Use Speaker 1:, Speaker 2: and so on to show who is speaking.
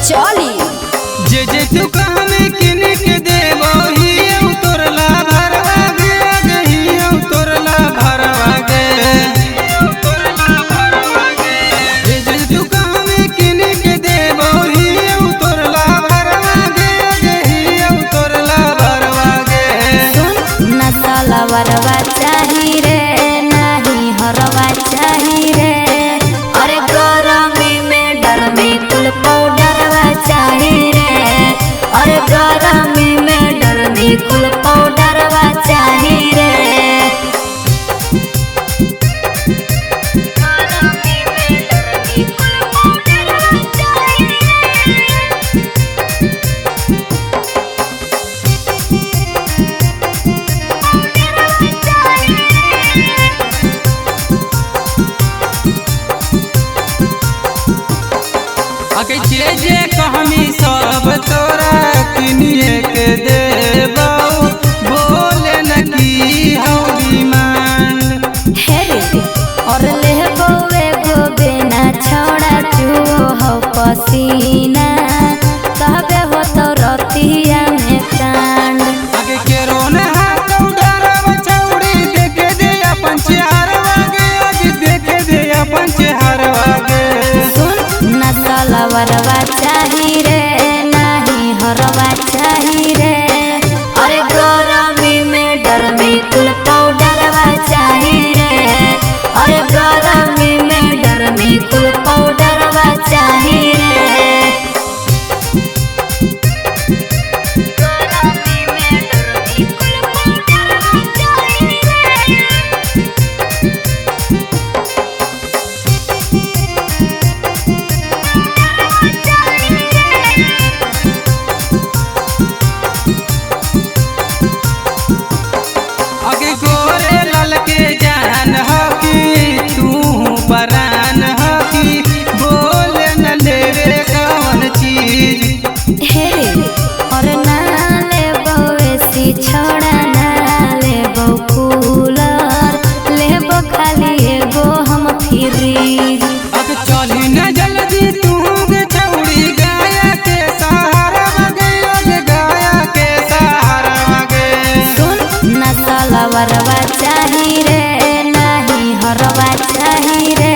Speaker 1: चली
Speaker 2: जे तू कहमे किन के देबो ही तोरला भरवा गे ही तोरला भरवा गे जे तू कहमे किन के देबो ही तोरला भरवा गे ही तोरला भरवा गे।
Speaker 1: सुन नसला वरवा चाही रे नहीं हरवा चाही रे। अरे गरमी में डर में कुल पाउडरवा चाही रे। अरे गरमी में डर में कुल पाउडरवा चाही रे।
Speaker 2: आके जे कहमी सब तोरा किनिए के देबो बोले न की हौ डिमांड
Speaker 1: हे रे और लेबो एगो बिना छोड़ा चुओ हो पसीना कहबे हो तो रतिया में कांड।
Speaker 2: आगे केरो न हाथ उड़ारवा छौड़ी देखे दे अपन चेहरवा गे आज देखे दे अपन चेहरवा गे।
Speaker 1: सुन नसला वरवा चाही रे नहीं हरवा चाही रे। अरे गरमी में डर में कुल पाउडरवा चाही रे। अरे गरमी में डर में कुल पाउडरवा चाही रे। गरमी में डर में कुल पाउडरवा चाही रे।
Speaker 2: आगे गोरे लाल के जान हो कि तू परान हो कि बोले न लेवे कौन चीज।
Speaker 1: हे रे और ना लेबो एसी छोड़ा ना लेबो कूलर लेबो खाली एगो हम फ्रीज।
Speaker 2: अब चली न जल्दी तू गे छौड़ी गाया के सहारा गे गाया के सहारा गे।
Speaker 1: सुन नसला वरवा चाही रे नहीं हरवा चाही रे।